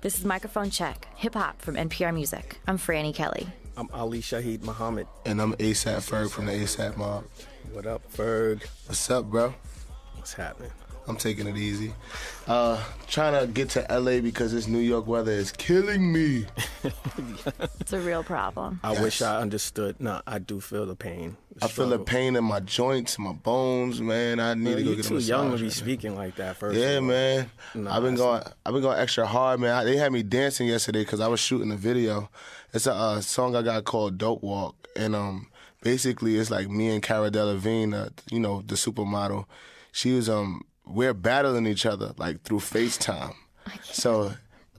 This is Microphone Check, hip-hop from NPR Music. I'm Franny Kelly. I'm Ali Shaheed Muhammad. And I'm A AP Ferg from the ASAP Mob. What up, Ferg? What's up, bro? What's happening? I'm taking it easy. Trying to get to LA because this New York weather is killing me. It's a real problem. I wish I understood. No, I do feel the pain. I feel the pain in my joints, my bones, man. I need to go get a massage. You're too young to be speaking like that, first. Yeah, man. No, I've been going extra hard, man. They had me dancing yesterday because I was shooting a video. It's a song I got called Dope Walk, and basically it's like me and Cara Delevingne, the supermodel. She was we're battling each other like through FaceTime. So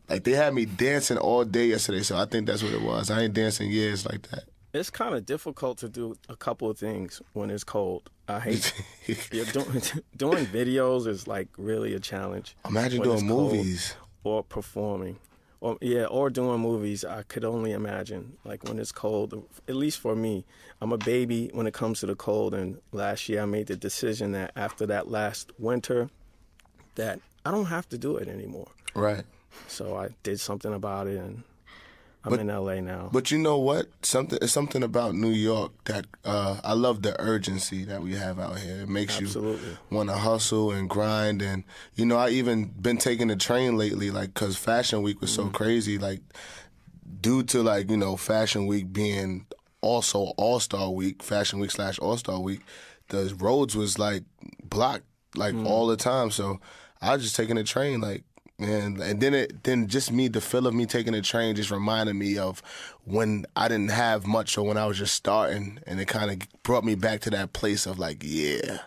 like they had me dancing all day yesterday. So I think that's what it was. I ain't dancing years like that. It's kind of difficult to do a couple of things when it's cold. I hate doing videos is like really a challenge. Imagine doing movies or performing. Or doing movies. I could only imagine, like, when it's cold, at least for me. I'm a baby when it comes to the cold, and last year I made the decision that after that last winter that I don't have to do it anymore. Right. So I did something about it, and I'm in L.A. now. But you know what? It's something about New York that I love the urgency that we have out here. It makes you want to hustle and grind. And, I even been taking the train lately, like, because Fashion Week was so crazy. Like, due to, like, Fashion Week being also All-Star Week, Fashion Week / All-Star Week, the roads was, like, blocked, like, all the time. So I was just taking the train, like, and then just the feel of me taking the train just reminded me of when I didn't have much or when I was just starting, and it kind of brought me back to that place of like, yeah,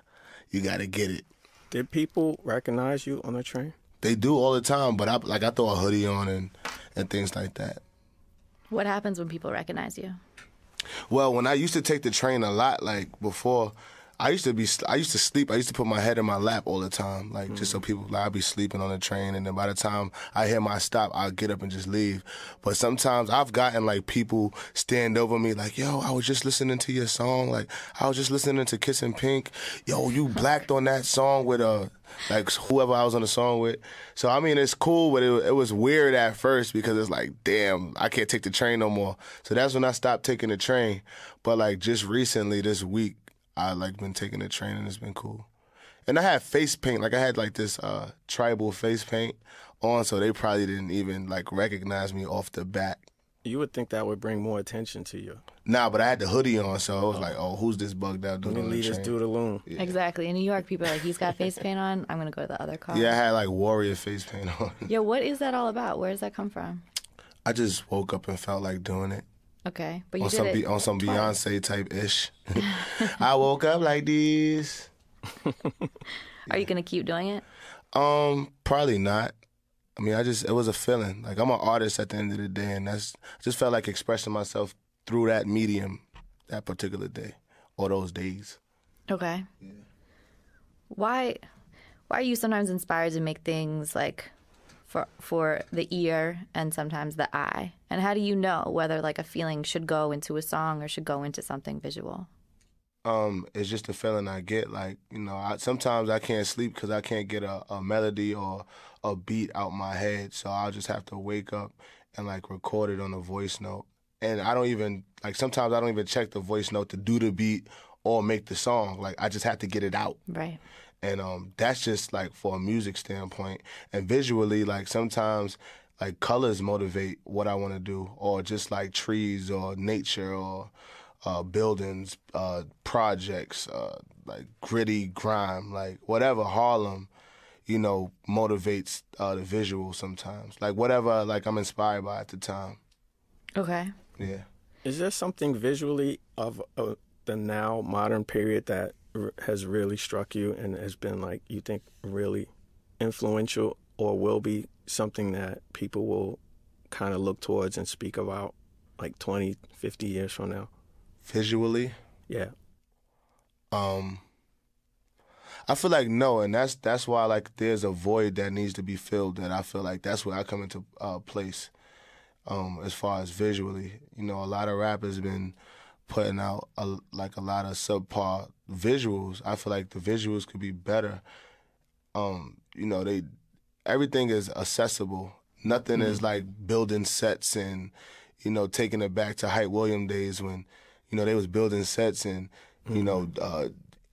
you got to get it. Did people recognize you on the train? They do all the time, but I throw a hoodie on and things like that. What happens when people recognize you? Well, when I used to take the train a lot, like before, I used to sleep. I used to put my head in my lap all the time, like just so people, like, I'd be sleeping on the train, and then by the time I hear my stop, I'll get up and just leave. But sometimes I've gotten like people stand over me, like, yo, I was just listening to your song, like I was just listening to Kissin' Pink. Yo, you blacked on that song with like whoever I was on the song with. So I mean, it's cool, but it was weird at first because it's like, damn, I can't take the train no more. So that's when I stopped taking the train. But like just recently, this week, I like been taking the train and it's been cool. And I had face paint, like I had like this tribal face paint on, so they probably didn't even like recognize me off the bat. You would think that would bring more attention to you. Nah, but I had the hoodie on, so I was like, oh, who's this bugged out dude on the train? Lead us through the loom. Yeah. Exactly. In New York, people are like, he's got face paint on, I'm going to go to the other car. Yeah, I had like warrior face paint on. Yeah, what is that all about? Where does that come from? I just woke up and felt like doing it. Okay, but you did it on some Beyonce type ish. I woke up like this. Are you gonna keep doing it? Probably not. I mean, it was a feeling. Like I'm an artist at the end of the day, and I just felt like expressing myself through that medium, that particular day, or those days. Okay. Yeah. Why are you sometimes inspired to make things like for the ear and sometimes the eye? And how do you know whether like a feeling should go into a song or should go into something visual? It's just a feeling I get. Like, sometimes I can't sleep because I can't get a melody or a beat out my head. So I'll just have to wake up and like record it on a voice note. And sometimes I don't even check the voice note to do the beat or make the song. Like I just have to get it out. Right. And that's just like for a music standpoint. And visually, like sometimes like colors motivate what I want to do, or just like trees or nature or buildings, projects, like gritty grime, like whatever, Harlem, motivates the visual sometimes. Like whatever like I'm inspired by at the time. Okay. Yeah. Is there something visually of the now modern period that has really struck you and has been like you think really influential, or will be something that people will kind of look towards and speak about like 20, 50 years from now? Visually? Yeah. I feel like no, and that's why like there's a void that needs to be filled, and I feel like that's where I come into place as far as visually. A lot of rappers been putting out a lot of subpar visuals. I feel like the visuals could be better. Everything is accessible Nothing is like building sets and, taking it back to Hype William days when, they was building sets and,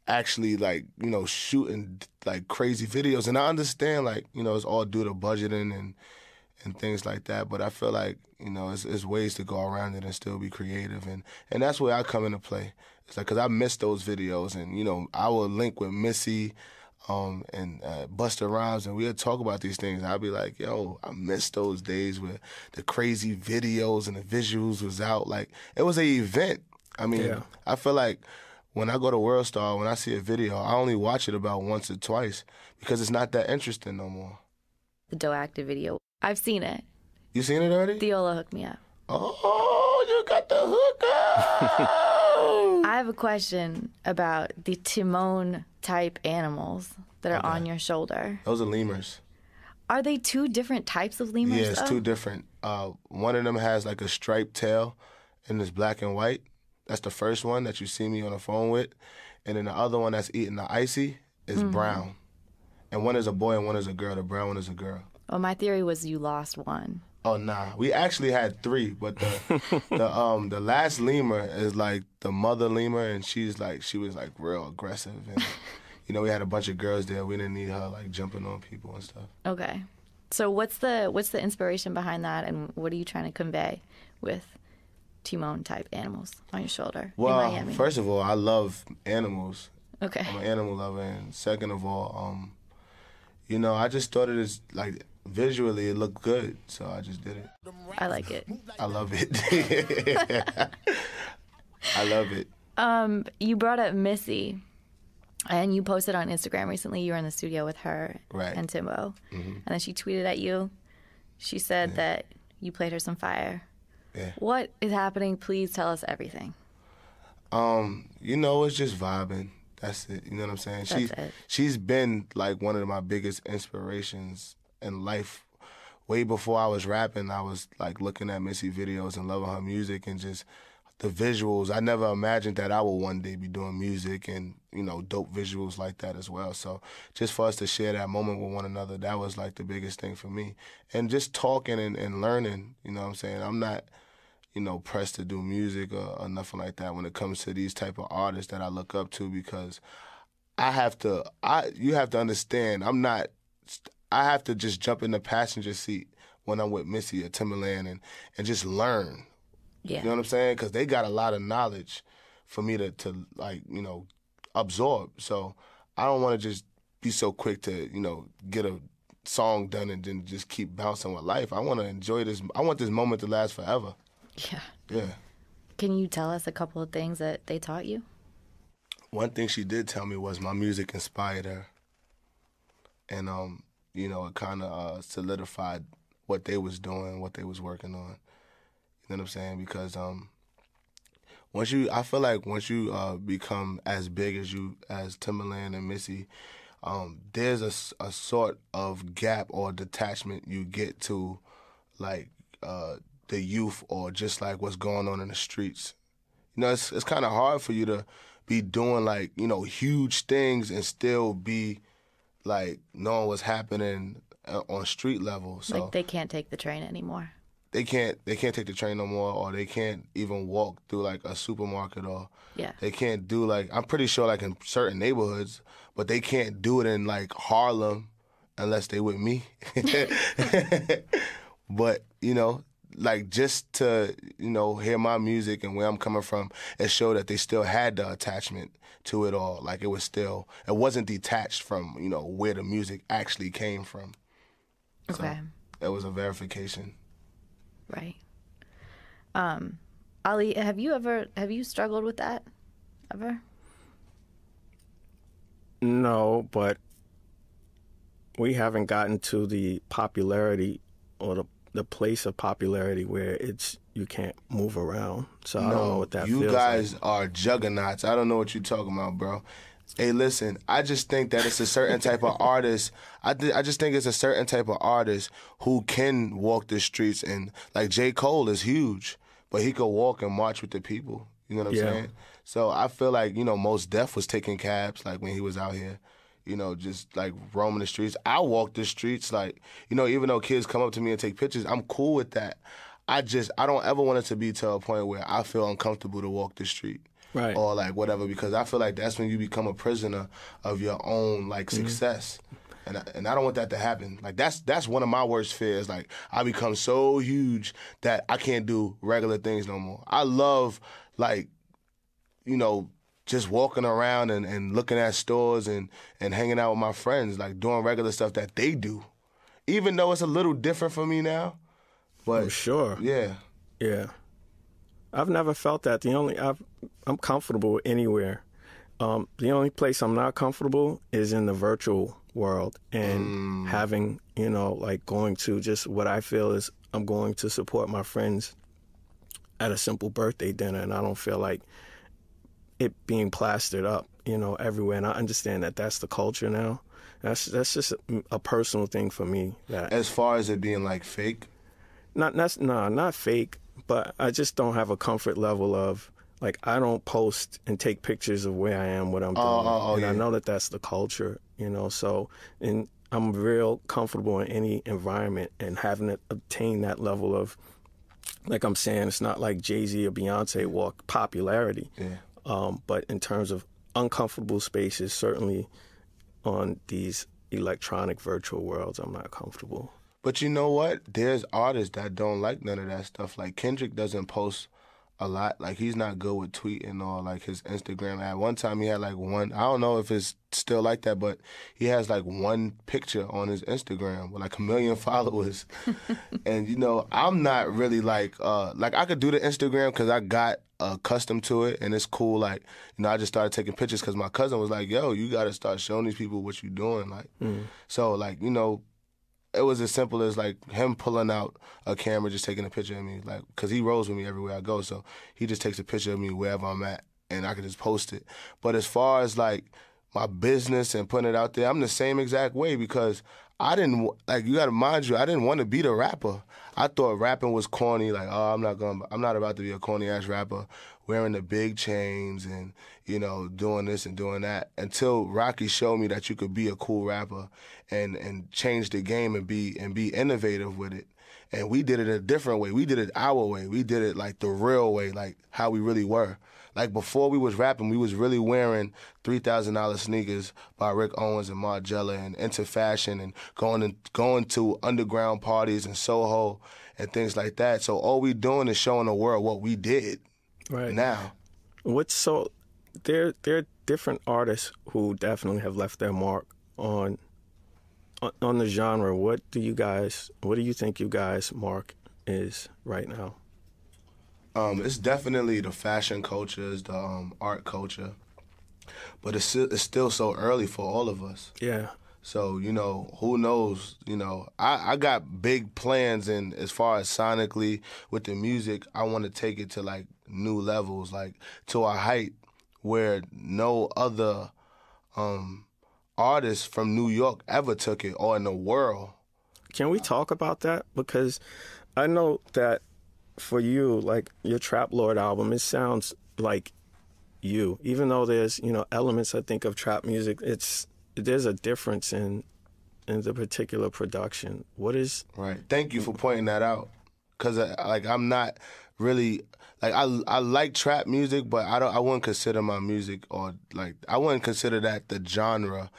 actually like, shooting like crazy videos. And I understand like, it's all due to budgeting and things like that. But I feel like, it's ways to go around it and still be creative. And that's where I come into play. It's like, because I miss those videos and, I will link with Missy and Busta Rhymes, and we'll talk about these things. I'll be like, yo, I miss those days where the crazy videos and the visuals was out. Like, it was an event. I mean, I feel like when I go to World Star, when I see a video, I only watch it about once or twice because it's not that interesting no more. The Doe-Active video. I've seen it. You seen it already? Theola hooked me up. Oh, you got the hookup! I have a question about the Timon type animals that are on your shoulder. Those are lemurs. Are they two different types of lemurs? Yeah, it's two different. One of them has like a striped tail and it's black and white. That's the first one that you see me on the phone with. And then the other one that's eating the icy is brown. And one is a boy and one is a girl. The brown one is a girl. Well, my theory was you lost one. Oh, nah. We actually had 3, but the last lemur is like the mother lemur, and she was like real aggressive. And, we had a bunch of girls there. We didn't need her like jumping on people and stuff. Okay. So what's the inspiration behind that, and what are you trying to convey with Timon type animals on your shoulder in Miami? First of all, I love animals. Okay. I'm an animal lover, and second of all, I just thought it is like visually it looked good, so I just did it. I like it. I love it. I love it. You brought up Missy, and you posted on Instagram recently you were in the studio with her and Timbo, and then she tweeted at you. She said that you played her some fire. Yeah. What is happening? Please tell us everything. It's just vibing. That's it. You know what I'm saying? She's been like one of my biggest inspirations in life. Way before I was rapping, I was like looking at Missy videos and loving her music and just the visuals. I never imagined that I would one day be doing music and, dope visuals like that as well. So just for us to share that moment with one another, that was like the biggest thing for me. And just talking and learning, you know what I'm saying? I'm not, pressed to do music or nothing like that when it comes to these type of artists that I look up to, because you have to understand, I have to just jump in the passenger seat when I'm with Missy or Timberland and just learn. Yeah. You know what I'm saying? Because they got a lot of knowledge for me to absorb. So I don't want to just be so quick to, get a song done and then just keep bouncing with life. I want to enjoy this. I want this moment to last forever. Yeah. Yeah. Can you tell us a couple of things that they taught you? One thing she did tell me was my music inspired her. And, it kind of solidified what they was doing, what they was working on. You know what I'm saying? Because I feel like once you become as big as Timberland and Missy, there's a sort of gap or detachment you get to, like the youth or just like what's going on in the streets. It's kind of hard for you to be doing like huge things and still be like knowing what's happening on street level. So like they can't take the train anymore. They can't take the train no more, or they can't even walk through like a supermarket, or they can't do like, I'm pretty sure like in certain neighborhoods, but they can't do it in like Harlem unless they with me. But like just to hear my music and where I'm coming from, it showed that they still had the attachment to it all. Like it wasn't detached from where the music actually came from. Okay. So it was a verification. Right. Ali, have you struggled with that ever? No, but we haven't gotten to the popularity or the place of popularity where you can't move around. So I don't know what that feels like. You guys are juggernauts. I don't know what you're talking about, bro. Hey, listen, I just think that it's a certain type of artist. I just think it's a certain type of artist who can walk the streets, and like J. Cole is huge, but he could walk and march with the people. You know what I'm saying? So I feel like, Mos Def was taking cabs like when he was out here. you know, just like roaming the streets. I walk the streets, like, you know, even though kids come up to me and take pictures, I'm cool with that. I don't ever want it to be to a point where I feel uncomfortable to walk the street. Right. Or like whatever, because I feel like that's when you become a prisoner of your own like success. And I don't want that to happen. Like that's one of my worst fears. Like I become so huge that I can't do regular things no more. I love like, you know, just walking around and looking at stores and hanging out with my friends, like doing regular stuff that they do. Even though it's a little different for me now. But For sure. Yeah. Yeah. I've never felt that. I'm comfortable anywhere. The only place I'm not comfortable is in the virtual world and having, you know, like going to just what I feel is I'm going to support my friends at a simple birthday dinner, and I don't feel like it being plastered up, you know, everywhere. And I understand that that's the culture now. That's just a personal thing for me. That As far as it being like fake? not fake, but I just don't have a comfort level of, like, I don't post and take pictures of where I am, what I'm doing. I know that that's the culture, you know, so I'm real comfortable in any environment, and having to obtain that level of, like I'm saying, it's not like Jay-Z or Beyonce walk popularity. Yeah. But in terms of uncomfortable spaces, certainly on these electronic virtual worlds, I'm not comfortable. But you know what? There's artists that don't like none of that stuff. Like Kendrick doesn't post a lot. Like he's not good with tweeting or like his Instagram. At one time he had like one, I don't know if it's still like that, but he has like one picture on his Instagram with like 1 million followers. And you know, I'm not really like I could do the Instagram because I got accustomed to it and it's cool. Like, you know, I just started taking pictures because my cousin was like, yo, you got to start showing these people what you're doing. Like, so like, you know, it was as simple as like him pulling out a camera, just taking a picture of me, like, because he rolls with me everywhere I go. So he just takes a picture of me wherever I'm at, and I can just post it. But as far as like my business and putting it out there, I'm the same exact way, because I didn't, like, you got to mind you, I didn't want to be the rapper. I thought rapping was corny. Like, oh, I'm not about to be a corny ass rapper, wearing the big chains and, you know, doing this and doing that, until Rocky showed me that you could be a cool rapper and change the game and be innovative with it. And we did it a different way. We did it our way. We did it like the real way, like how we really were. Like before we was rapping, we was really wearing $3,000 sneakers by Rick Owens and Margiela, and into fashion, and going to underground parties in Soho and things like that. So all we doing is showing the world what we did. Right now. There are different artists who definitely have left their mark on the genre. What do you think you guys' mark is right now? It's definitely the fashion culture, it's the art culture, but it's still so early for all of us. Yeah. So, you know, who knows? You know, I got big plans, and as far as sonically with the music, I want to take it to like new levels, like to a height where no other artist from New York ever took it, or in the world. Can we talk about that? Because I know that for you, like your Trap Lord album, it sounds like you. Even though there's, you know, elements, I think, of trap music, there's a difference in the particular production. What is... Right. Thank you for pointing that out. Because, like, I'm not really... Like, I like trap music, but I wouldn't consider my music, or, like, I wouldn't consider that the genre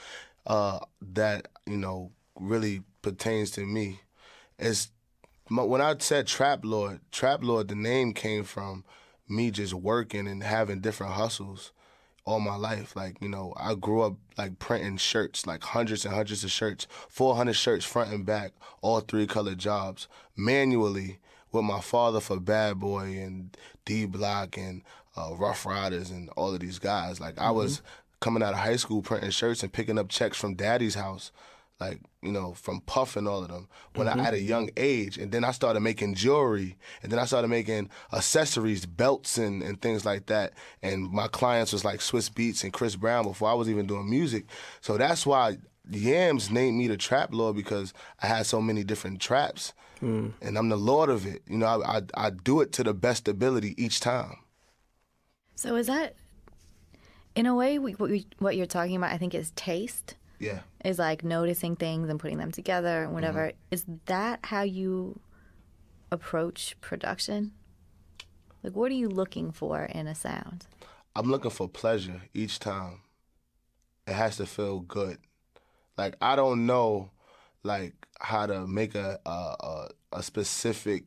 that, you know, really pertains to me. When I said Trap Lord, the name came from me just working and having different hustles all my life. Like, you know, I grew up like printing shirts, like hundreds and hundreds of shirts, 400 shirts front and back, all 3-color jobs, manually with my father for Bad Boy and D-Block and Rough Riders and all of these guys. Like, I was coming out of high school printing shirts and picking up checks from Daddy's house, like, you know, from Puff and all of them, when I at a young age. And then I started making jewelry, and then I started making accessories, belts and things like that. And my clients was like Swiss Beats and Chris Brown before I was even doing music. So that's why Yams named me the Trap Lord, because I had so many different traps, and I'm the Lord of it. You know, I do it to the best ability each time. So is that, in a way, what you're talking about, I think, is taste? Yeah. Is like noticing things and putting them together and whatever. Mm-hmm. Is that how you approach production? Like, what are you looking for in a sound? I'm looking for pleasure each time. It has to feel good. Like, I don't know, like, how to make a specific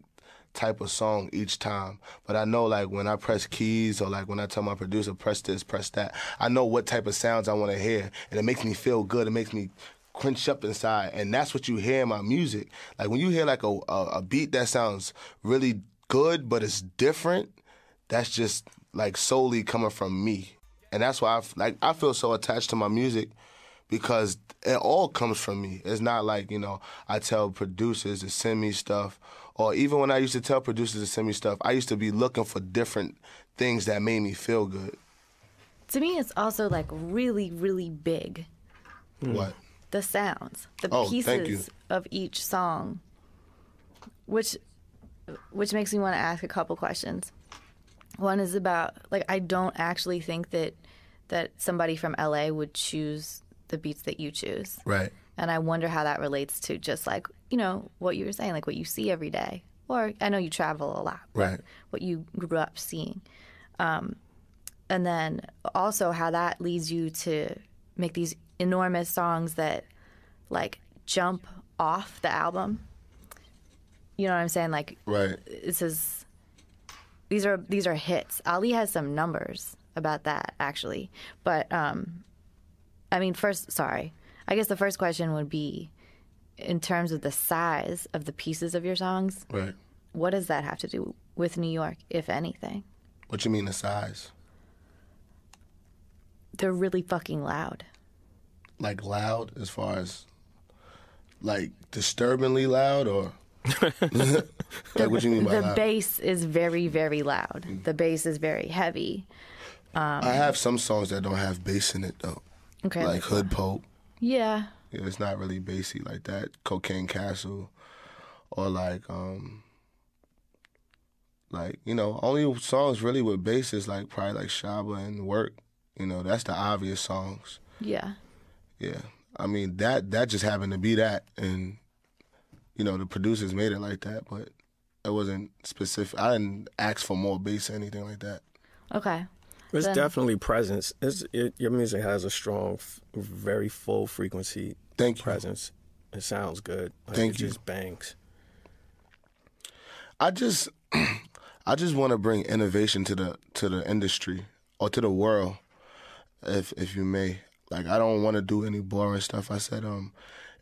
type of song each time. But I know, like, when I press keys or, like, when I tell my producer, press this, press that, I know what type of sounds I want to hear. And it makes me feel good. It makes me quench up inside. And that's what you hear in my music. Like, when you hear, like, a beat that sounds really good, but it's different, that's just, like, solely coming from me. And that's why I feel so attached to my music, because it all comes from me. It's not like, you know, I tell producers to send me stuff, or even when I used to tell producers to send me stuff, I used to be looking for different things that made me feel good. To me, it's also like really, really big. What? The sounds, the Thank you. pieces of each song, which makes me want to ask a couple questions. One is about, like, I don't actually think that somebody from LA would choose the beats that you choose. Right. And I wonder how that relates to just, like, you know, what you were saying, like what you see every day. Or I know you travel a lot. Right. What you grew up seeing. And then also how that leads you to make these enormous songs that, like, jump off the album. You know what I'm saying? Like, Right. These are hits. Ali has some numbers about that, actually. But, I mean, I guess the first question would be, in terms of the size of the pieces of your songs, Right. what does that have to do with New York, if anything? What you mean the size? They're really fucking loud. Like loud as far as, like, disturbingly loud, or? Like, what you mean by The loud? bass is very, very loud. The bass is very heavy. I have some songs that don't have bass in it, though. Okay. Like Hood Pope. Yeah. Yeah, it's not really bassy like that. Cocaine Castle, or like, you know, only songs really with bass is like probably like Shaba and Work. You know, that's the obvious songs. Yeah. Yeah, I mean that just happened to be that, and you know the producers made it like that, but it wasn't specific. I didn't ask for more bass or anything like that. Okay. It's Then- definitely presence. Your music has a strong, very full frequency Thank you. presence. It sounds good. Like, Thank it you. just bangs. I just want to bring innovation to the industry, or to the world, if you may. Like, I don't want to do any boring stuff. I said,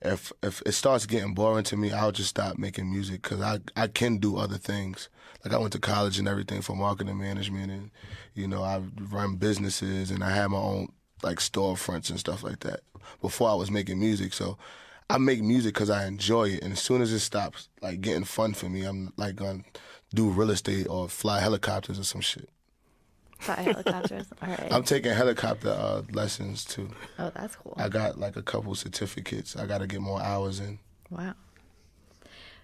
if it starts getting boring to me, I'll just stop making music, because I can do other things. Like, I went to college and everything for marketing management, and, you know, I run businesses, and I had my own, like, storefronts and stuff like that before I was making music. So I make music because I enjoy it, and as soon as it stops, like, getting fun for me, I'm, like, going to do real estate or fly helicopters or some shit. Fly helicopters. All right. I'm taking helicopter lessons, too. Oh, that's cool. I got, like, a couple certificates. I got to get more hours in. Wow.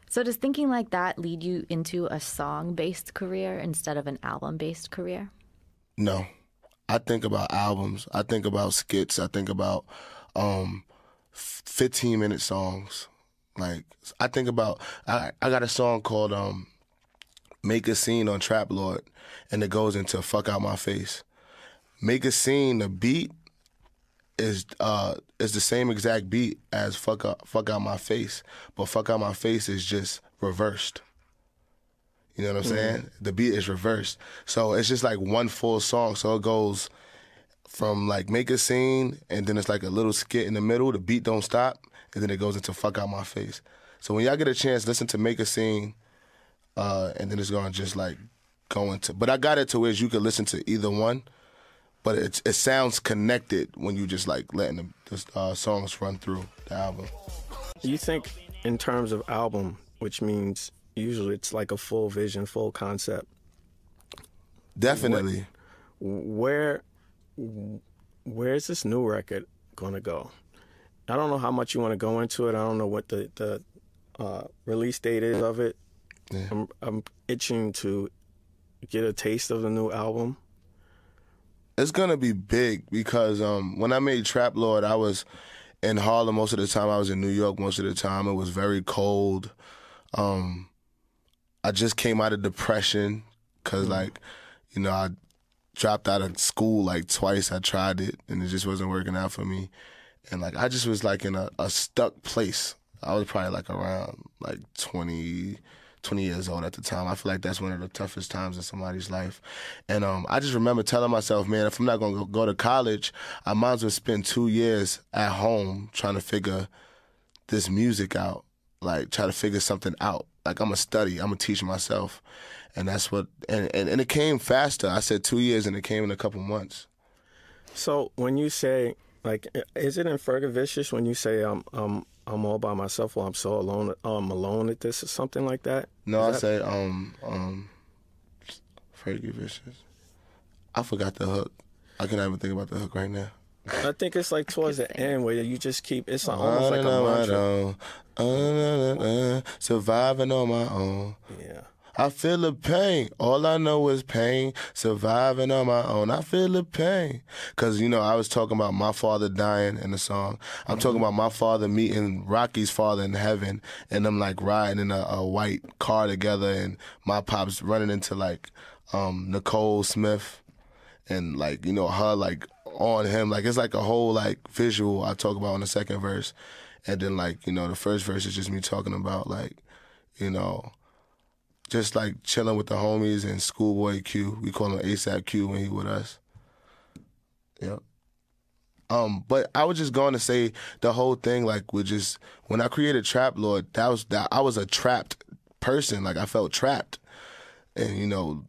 So does thinking like that lead you into a song-based career instead of an album-based career? No. I think about albums. I think about skits. I think about 15-minute songs. Like, I think about, I got a song called Make a Scene on Trap Lord, and it goes into Fuck Out My Face. Make a Scene, the beat is the same exact beat as Fuck Out My Face, but Fuck Out My Face is just reversed. You know what I'm saying? The beat is reversed. So it's just like one full song. So it goes from like Make a Scene, and then it's like a little skit in the middle. The beat don't stop, and then it goes into Fuck Out My Face. So when y'all get a chance, listen to Make a Scene, and then it's gonna just like go into. But I got it to where you could listen to either one, but it sounds connected when you just like letting the songs run through the album. You think in terms of album, which means usually it's like a full vision, full concept. Definitely. Where's this new record gonna go? I don't know how much you want to go into it. I don't know what the release date is of it. Yeah. I'm itching to get a taste of the new album. It's gonna be big because when I made Trap Lord, in Harlem most of the time. I was in New York most of the time. It was very cold. I just came out of depression because, like, you know, I dropped out of school like twice. I tried it, and it just wasn't working out for me. And, like, I just was, like, in a stuck place. I was probably, like, around, like, 20 years old at the time. I feel like that's one of the toughest times in somebody's life. And I just remember telling myself, man, if I'm not going to go to college, I might as well spend 2 years at home trying to figure this music out, like, try to figure something out. Like, I'm going to study. I'm going to teach myself. And that's what, and it came faster. I said 2 years, and it came in a couple months. So when you say, like, is it in Ferg Vicious when you say I'm all by myself, or I'm so alone, I'm alone at this, or something like that? No, I say Ferg Vicious. I forgot the hook. I cannot even think about the hook right now. I think it's like towards the end where you just keep, it's almost like a mantra. Surviving on my own. Yeah. I feel the pain. All I know is pain. Surviving on my own. I feel the pain. Because, you know, I was talking about my father dying in the song. I'm talking about my father meeting Rocky's father in heaven, and them, like, riding in a white car together, and my pops running into, like, Nicole Smith, and, like, you know, her, like, on him. Like, it's like a whole, like, visual I talk about in the second verse. And then, like, you know, the first verse is just me talking about, like, you know, just, like, chilling with the homies and Schoolboy Q. We call him ASAP Q when he with us. Yep. But I was just going to say the whole thing, like, with just, when I created Trap Lord, I was a trapped person. Like, I felt trapped. And, you know,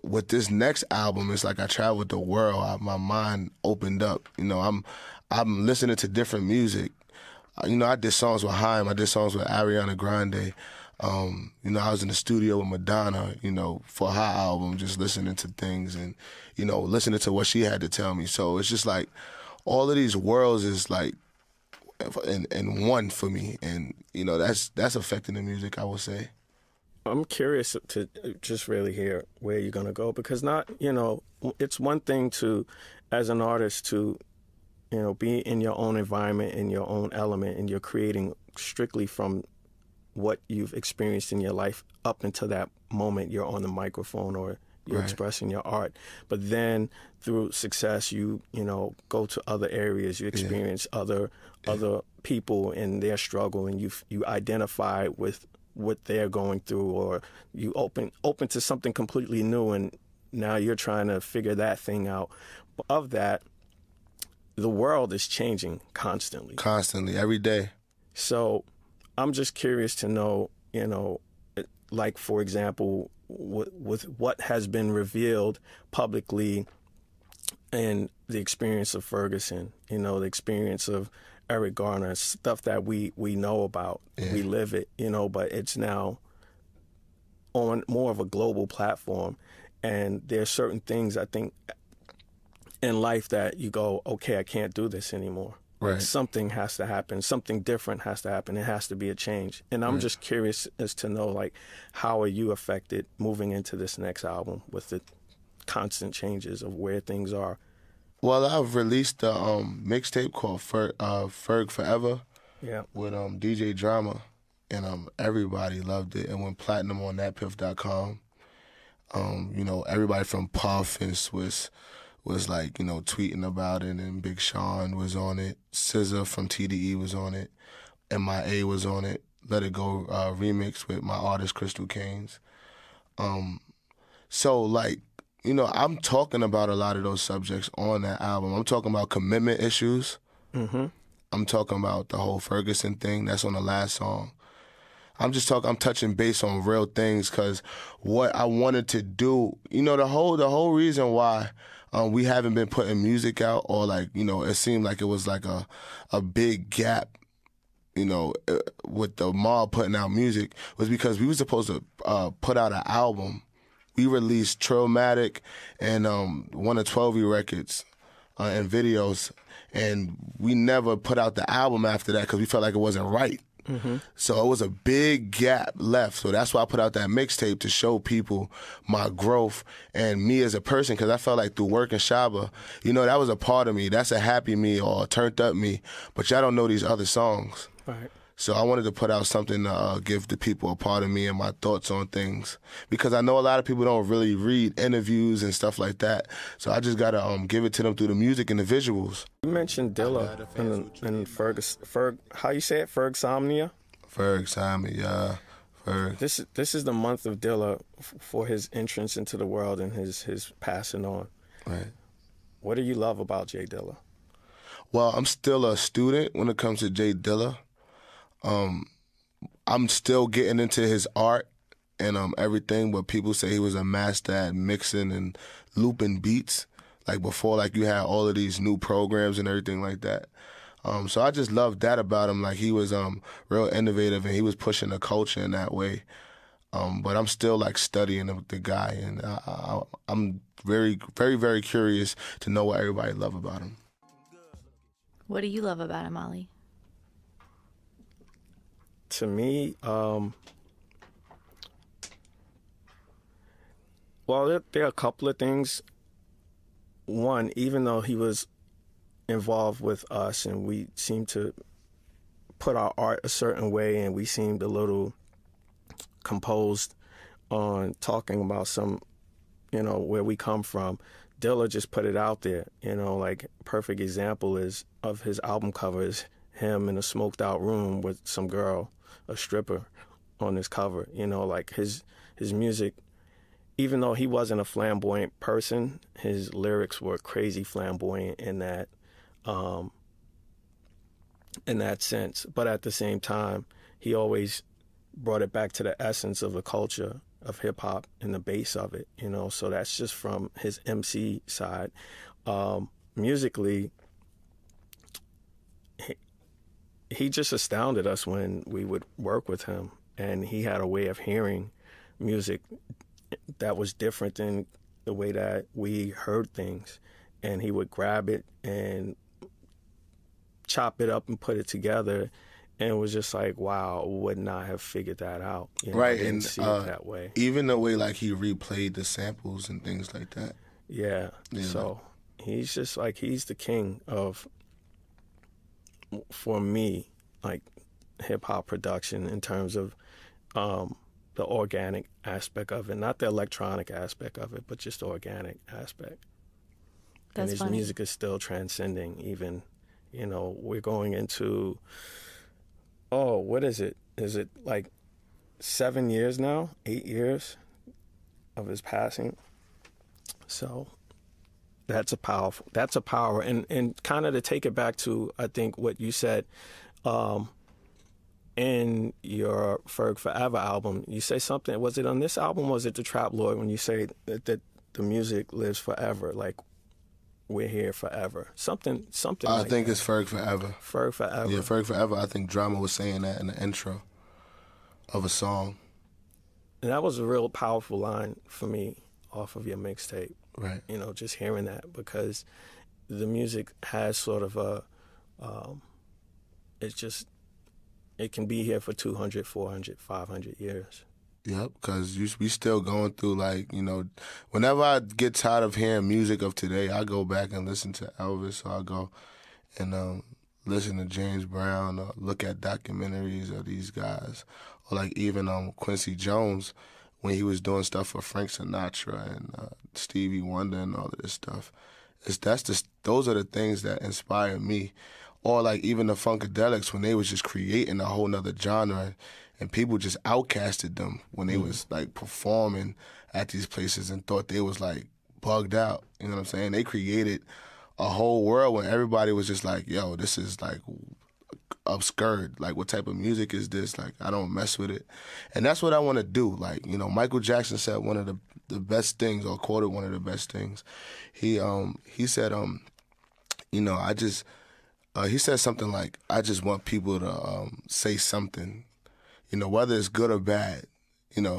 with this next album, it's like I traveled the world. My mind opened up. You know, I'm listening to different music. You know, I did songs with Haim. I did songs with Ariana Grande. You know, I was in the studio with Madonna, you know, for her album, just listening to things and, you know, listening to what she had to tell me. So it's just like all of these worlds is like in one for me. And, you know, that's affecting the music, I would say. I'm curious to just really hear where you're going to go, because not, you know, it's one thing to, as an artist, to, you know, be in your own environment, in your own element, and you're creating strictly from what you've experienced in your life up until that moment you're on the microphone or you're expressing your art. But then through success, you know, go to other areas, you experience other people and their struggle, and you identify with what they're going through, or you open to something completely new, and now you're trying to figure that thing out. Of that, the world is changing constantly. Constantly, every day. So I'm just curious to know, you know, like, for example, with what has been revealed publicly and the experience of Ferguson, you know, the experience of Eric Garner, stuff that we know about, we live it, you know, but it's now on more of a global platform. And there's certain things, I think, in life that you go, okay, I can't do this anymore. Right. Something has to happen. Something different has to happen. It has to be a change. And I'm just curious as to know, like, how are you affected moving into this next album with the constant changes of where things are? Well, I've released a mixtape called Ferg Forever with DJ Drama, and everybody loved it. It went platinum on thatpiff.com. You know, everybody from Puff and Swiss was, like, you know, tweeting about it, and Big Sean was on it. SZA from TDE was on it. MIA was on it. Let It Go remix with my artist Crystal Canes. So, like, you know, I'm talking about a lot of those subjects on that album. I'm talking about commitment issues. Mm-hmm. I'm talking about the whole Ferguson thing. That's on the last song. I'm touching base on real things, because what I wanted to do, you know, the whole reason why we haven't been putting music out, or, like, you know, it seemed like it was like a big gap, you know, with the mob putting out music, was because we were supposed to put out an album. We released Trillmatic and one of 12E records and videos, and we never put out the album after that because we felt like it wasn't right. So it was a big gap left. So that's why I put out that mixtape to show people my growth and me as a person, because I felt like through working Shaba, that was a part of me. That's a happy me or a turned up me. But y'all don't know these other songs. Right. So I wanted to put out something to give the people a part of me and my thoughts on things, because I know a lot of people don't really read interviews and stuff like that. So I just gotta give it to them through the music and the visuals. You mentioned Dilla and Ferg. How you say it? Fergsomnia. Fergsomnia. Ferg. This is the month of Dilla for his entrance into the world and his passing on. Right. What do you love about J Dilla? Well, I'm still a student when it comes to J Dilla. I'm still getting into his art and everything, but people say he was a master at mixing and looping beats. Like before, like you had all of these new programs and everything like that. So I just loved that about him. Like he was real innovative and he was pushing the culture in that way. But I'm still like studying the guy, and I'm very, very, very curious to know what everybody love about him. What do you love about him, Ollie? To me, well, there are a couple of things. One, even though he was involved with us and we seemed to put our art a certain way and we seemed a little composed on talking about some, where we come from, Dilla just put it out there. Like perfect example is of his album covers, him in a smoked out room with some girl, a stripper, on his cover. Like his music, even though he wasn't a flamboyant person, his lyrics were crazy flamboyant in that sense. But at the same time, he always brought it back to the essence of the culture of hip hop and the base of it. So that's just from his MC side. Musically, he just astounded us when we would work with him, and he had a way of hearing music that was different than the way that we heard things, and he would grab it and chop it up and put it together, and it was just like, wow, would not have figured that out. Right, I didn't and see it that way. Even the way like he replayed the samples and things like that. Yeah. So he's just like, he's the king of, for me, like hip hop production in terms of the organic aspect of it, not the electronic aspect of it, but just the organic aspect. That's and his funny. music is still transcending. Even, we're going into, what is it? Is it like 7 years now? 8 years of his passing? So that's a power. And kind of to take it back to, I think, what you said, in your Ferg Forever album, you say something, was it on this album or was it the Trap Lord, when you say that the music lives forever, like we're here forever? Something I think it's Ferg Forever. Ferg Forever. Yeah, Ferg Forever. I think Drama was saying that in the intro of a song. And that was a real powerful line for me off of your mixtape. Right. Just hearing that, because the music has sort of a, it can be here for 200, 400, 500 years. Yep, because we still going through, like, whenever I get tired of hearing music of today, I go back and listen to Elvis, or I go and listen to James Brown, or look at documentaries of these guys, or like even Quincy Jones, when he was doing stuff for Frank Sinatra and Stevie Wonder and all of this stuff. Those are the things that inspire me. Or like even the Funkadelics, when they was just creating a whole nother genre, and people just outcasted them when they was like performing at these places and thought they was like bugged out. You know what I'm saying? They created a whole world when everybody was just like, yo, this is like obscure. Like, what type of music is this? Like, I don't mess with it. And that's what I want to do. Like, Michael Jackson said one of the best things, or quoted one of the best things. He said, he said something like, I just want people to say something, whether it's good or bad,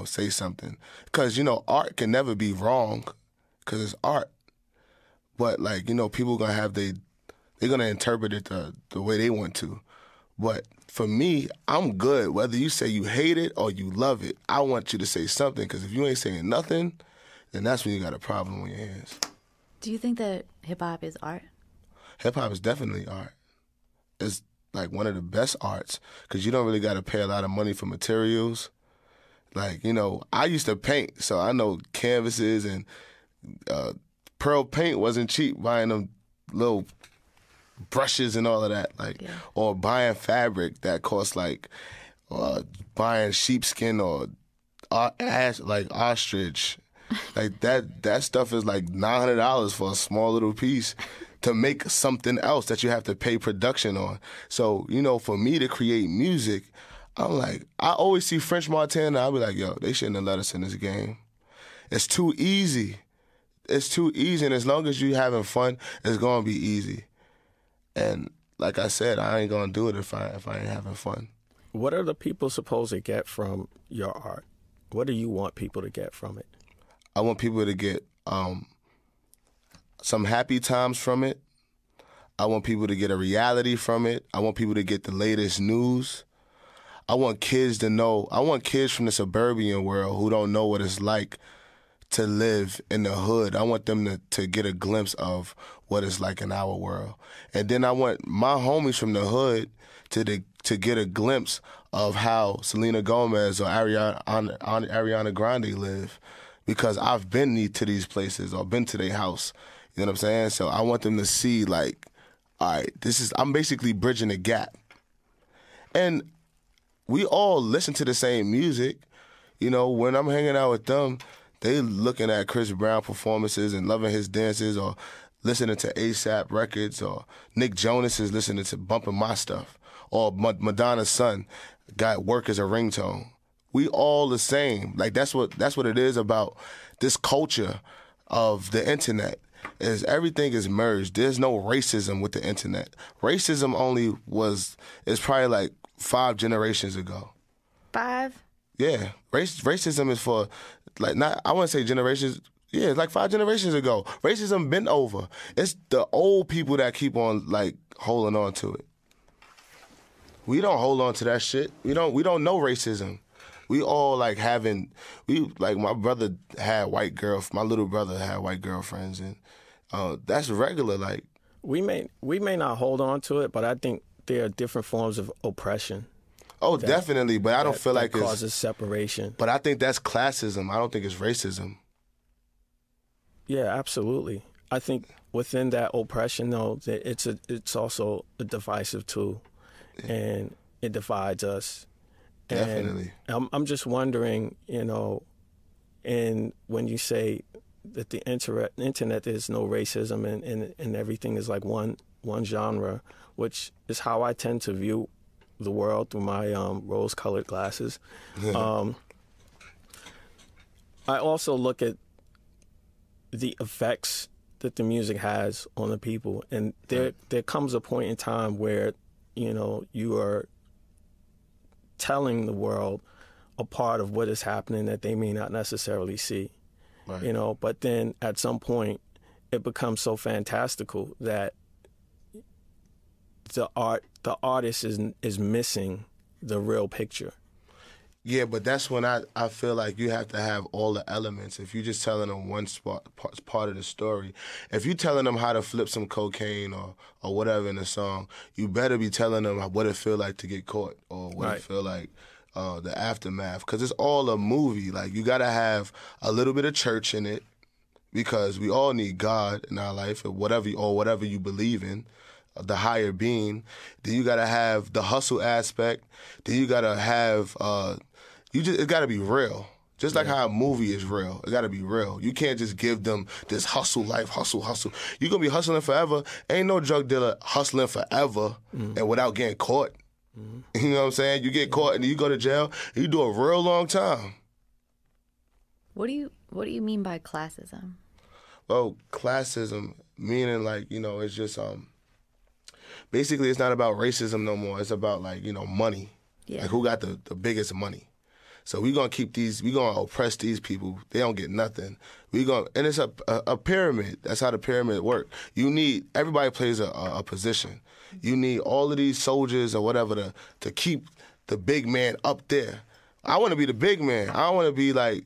say something. Because, art can never be wrong because it's art. But, like, people going to have they're going to interpret it the way they want to. But for me, I'm good. Whether you say you hate it or you love it, I want you to say something, because if you ain't saying nothing, then that's when you got a problem on your hands. Do you think that hip-hop is art? Hip-hop is definitely art. It's like one of the best arts, because you don't really got to pay a lot of money for materials. Like, you know, I used to paint, so I know canvases and pearl paint wasn't cheap, buying them little brushes and all of that, like, or buying fabric that costs like buying sheepskin or like ostrich, like that stuff is like $900 for a small little piece to make something else that you have to pay production on. So, you know, for me to create music, I'm like, I always see French Montana, I'll be like, yo, they shouldn't have let us in this game. It's too easy. It's too easy, and as long as you having fun, it's gonna be easy. And like I said, I ain't gonna do it if I ain't having fun. What are the people supposed to get from your art? What do you want people to get from it? I want people to get some happy times from it. I want people to get a reality from it. I want people to get the latest news. I want kids to know. I want kids from the suburban world who don't know what it's like to live in the hood. I want them to get a glimpse of what it's like in our world. And then I want my homies from the hood to get a glimpse of how Selena Gomez or Ariana Grande live, because I've been to these places or been to their house. You know what I'm saying? So I want them to see, like, all right, I'm basically bridging the gap. And we all listen to the same music. You know, when I'm hanging out with them, they looking at Chris Brown performances and loving his dances, or listening to ASAP records, or Nick Jonas is listening to bumping my stuff, or Madonna's son got work as a ringtone. We all the same. Like, that's what it is about this culture of the internet, is everything is merged. There's no racism with the internet. Racism is probably like 5 generations ago. 5? Yeah. Racism is for, like, not, I wouldn't say generations. Yeah, it's like 5 generations ago. Racism been over. It's the old people that keep on, like, holding on to it. We don't hold on to that shit. We don't know racism. We all like my brother had my little brother had white girlfriends, and that's regular. Like, we may not hold on to it, but I think there are different forms of oppression. Oh, definitely, but I don't feel like it causes separation. But I think that's classism. I don't think it's racism. Yeah, absolutely. I think within that oppression, though, it's also a divisive tool, and it divides us. Definitely. And I'm just wondering, you know, and when you say that the internet there's no racism and everything is like one genre, which is how I tend to view the world through my rose-colored glasses. I also look at the effects that the music has on the people, and there comes a point in time where, you know, you are telling the world a part of what is happening that they may not necessarily see. Right. You know, but then at some point it becomes so fantastical that the artist is missing the real picture. Yeah, but that's when I feel like you have to have all the elements. If you're just telling them one part of the story, if you're telling them how to flip some cocaine or whatever in a song, you better be telling them what it feel like to get caught, or what it feel like, the aftermath. Because it's all a movie. Like, you got to have a little bit of church in it, because we all need God in our life, or whatever you believe in, the higher being. Then you got to have the hustle aspect. Then you got to have... it got to be real. Just like how a movie is real. It got to be real. You can't just give them this hustle life, hustle. You're going to be hustling forever. Ain't no drug dealer hustling forever and without getting caught. You know what I'm saying? You get caught and you go to jail, and you do a real long time. What do you mean by classism? Well, classism, meaning, like, you know, it's just, basically it's not about racism no more. It's about, like, you know, money. Yeah. Like, who got the biggest money? So we gonna oppress these people. They don't get nothing. And it's a pyramid. That's how the pyramid work. Everybody plays a position. You need all of these soldiers or whatever to keep the big man up there. I want to be the big man. I don't want to be like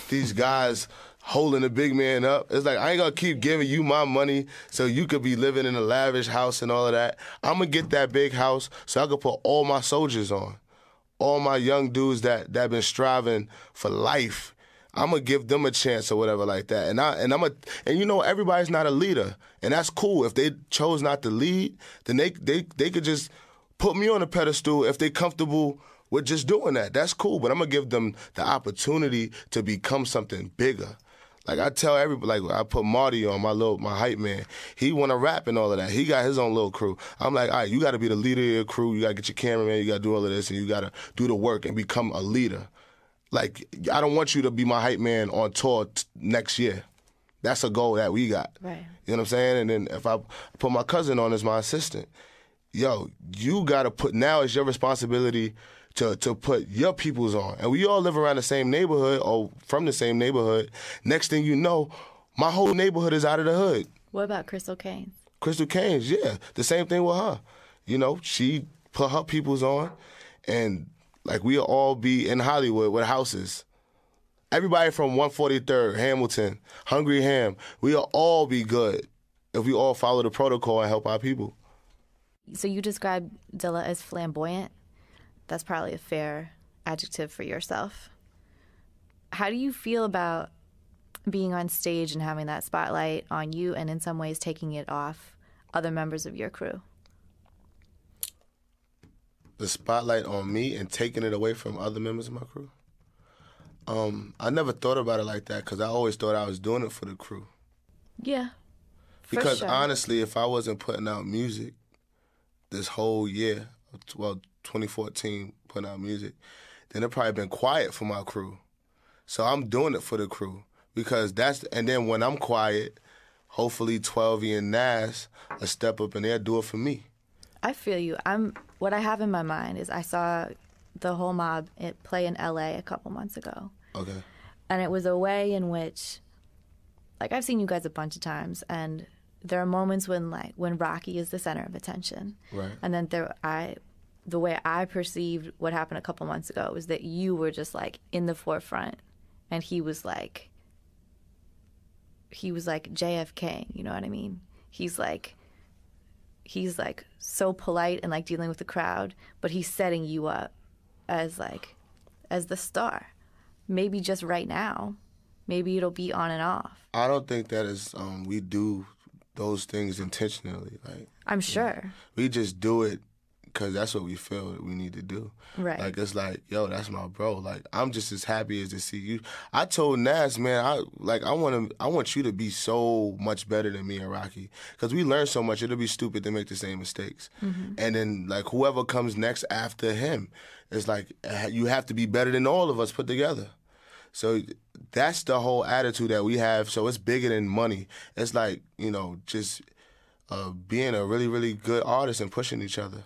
these guys holding the big man up. It's like, I ain't gonna keep giving you my money so you could be living in a lavish house and all of that. I'm gonna get that big house so I could put all my soldiers on. All my young dudes that been striving for life. I'm gonna give them a chance or whatever like that. And you know, everybody's not a leader. And that's cool. If they chose not to lead, then they could just put me on a pedestal if they comfortable with just doing that. That's cool. But I'm gonna give them the opportunity to become something bigger. Like I tell everybody, like I put Marty on, my hype man. He want to rap and all of that. He got his own little crew. I'm like, all right, you got to be the leader of your crew. You got to get your cameraman. You got to do all of this, and you got to do the work and become a leader. Like, I don't want you to be my hype man on tour next year. That's a goal that we got. Right. You know what I'm saying? And then if I put my cousin on as my assistant, yo, you got to put, now it's your responsibility to put your peoples on. And we all live around the same neighborhood or from the same neighborhood. Next thing you know, my whole neighborhood is out of the hood. What about Crystal Canes? Crystal Canes, yeah. The same thing with her. You know, she put her peoples on, and like we'll all be in Hollywood with houses. Everybody from 143rd, Hamilton, Hungry Ham, we'll all be good if we all follow the protocol and help our people. So you describe Dilla as flamboyant. That's probably a fair adjective for yourself. How do you feel about being on stage and having that spotlight on you and in some ways taking it off other members of your crew? The spotlight on me and taking it away from other members of my crew? I never thought about it like that because I always thought I was doing it for the crew. Yeah, because sure. Honestly, if I wasn't putting out music this whole year, well, 2014, putting out music, then it probably been quiet for my crew. So I'm doing it for the crew because and then when I'm quiet, hopefully 12E and Nas will step up and they'll do it for me. I feel you. What I have in my mind is I saw the whole mob play in LA a couple months ago. Okay. And it was a way in which, like, I've seen you guys a bunch of times, and there are moments when Rocky is the center of attention. Right. And then the way I perceived what happened a couple months ago was that you were just like in the forefront, and he was like JFK, you know what I mean? He's like so polite and like dealing with the crowd, but he's setting you up as the star. Maybe just right now, maybe it'll be on and off. I don't think that is we do those things intentionally. Like, I'm sure. We just do it because that's what we feel that we need to do. Right. Like, it's like, yo, that's my bro. Like, I'm just as happy as to see you. I told Nas, man, I want you to be so much better than me and Rocky. Because we learn so much, it'll be stupid to make the same mistakes. Mm-hmm. And then, like, whoever comes next after him, it's like, you have to be better than all of us put together. So that's the whole attitude that we have. So it's bigger than money. It's like, you know, just being a really, really good artist and pushing each other.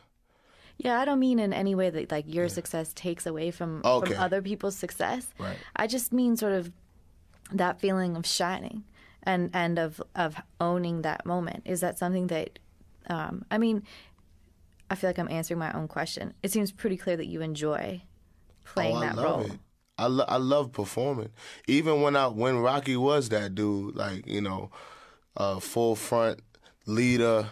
Yeah, I don't mean in any way that like your success takes away from other people's success. Right. I just mean sort of that feeling of shining and of owning that moment. Is that something that, I mean, I feel like I'm answering my own question. It seems pretty clear that you enjoy playing that role. It. I love performing. Even when Rocky was that dude, like, you know, full front leader.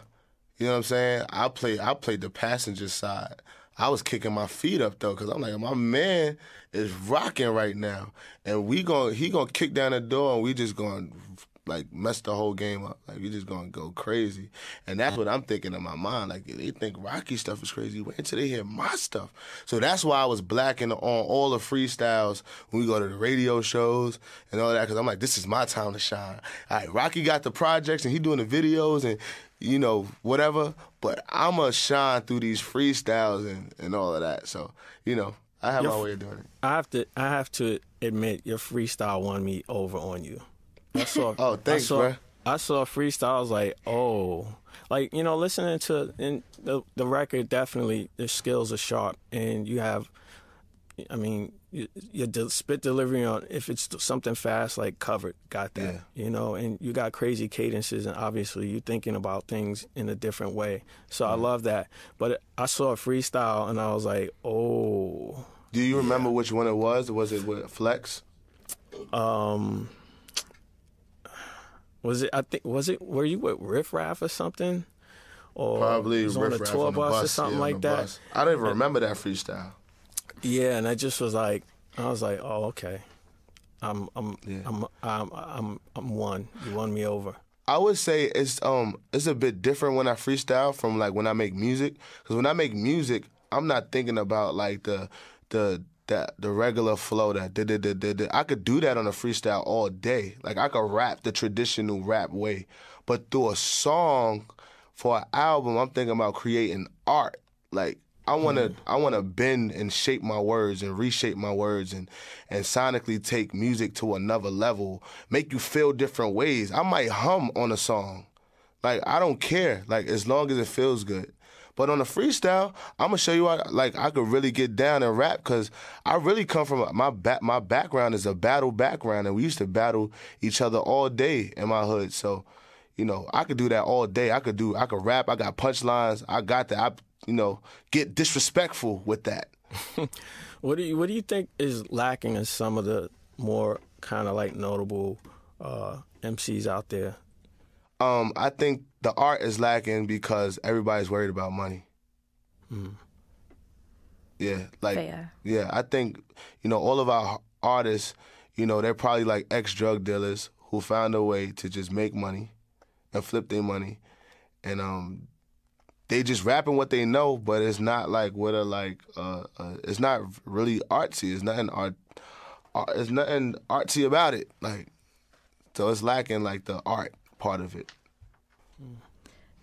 You know what I'm saying? I played the passenger side. I was kicking my feet up though, cause I'm like, my man is rocking right now, and he gonna kick down the door, and we just gonna like mess the whole game up. Like, we just gonna go crazy, and that's what I'm thinking in my mind. Like, they think Rocky stuff is crazy. Wait until they hear my stuff. So that's why I was blacking on all the freestyles when we go to the radio shows and all that, cause I'm like, this is my time to shine. All right, Rocky got the projects and he doing the videos and, you know, whatever, but I'm going to shine through these freestyles and all of that. So, you know, I have my way of doing it. I have to admit, your freestyle won me over on you. I saw, oh, thanks, bro. I saw freestyle, I was like, oh. Like, you know, listening to the record, definitely the skills are sharp, and you have I mean, your spit delivery on, if it's something fast, like Covered, got that, you know, and you got crazy cadences, and obviously you're thinking about things in a different way. So I love that. But I saw Freestyle, and I was like, oh. Do you remember which one it was? Was it with Flex? Was it, were you with Riff Raff or something? Or Probably was on a Riff Raff tour on the bus or bus, something on like the that? bus. I don't even remember that freestyle. Yeah, and I just was like, I was like, oh, okay. I'm one. You won me over. I would say it's a bit different when I freestyle from like when I make music. Because when I make music, I'm not thinking about like the regular flow that I could do that on a freestyle all day. Like I could rap the traditional rap way, but through a song for an album, I'm thinking about creating art. Like I wanna bend and shape my words and reshape my words and sonically take music to another level, make you feel different ways. I might hum on a song, like I don't care, like as long as it feels good. But on a freestyle, I'm gonna show you how, like I could really get down and rap because I really come from my background is a battle background, and we used to battle each other all day in my hood. So, you know, I could do that all day. I could rap. I got punchlines. I got that. Get disrespectful with that. What do you think is lacking in some of the more kind of like notable MCs out there? I think the art is lacking because everybody's worried about money. Yeah, like Fair. Yeah, I think all of our artists, they're probably like ex-drug dealers who found a way to just make money and flip their money, and they just rapping what they know, but it's not like it's not really artsy. It's nothing it's nothing artsy about it. Like, so it's lacking like the art part of it.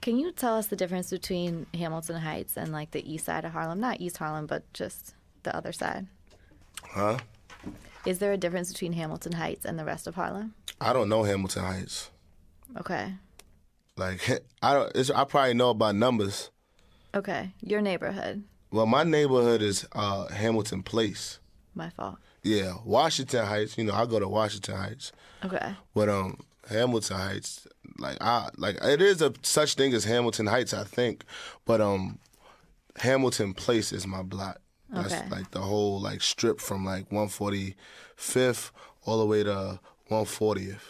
Can you tell us the difference between Hamilton Heights and like the east side of Harlem? Not East Harlem, but just the other side. Huh? Is there a difference between Hamilton Heights and the rest of Harlem? I don't know Hamilton Heights. Okay. Like I probably know about numbers. Okay. Your neighborhood. Well, my neighborhood is Hamilton Place. My fault. Yeah, Washington Heights. I go to Washington Heights. Okay. But Hamilton Heights, it is a such thing as Hamilton Heights, I think. But Hamilton Place is my block. That's like the whole like strip from like 145th all the way to 140th.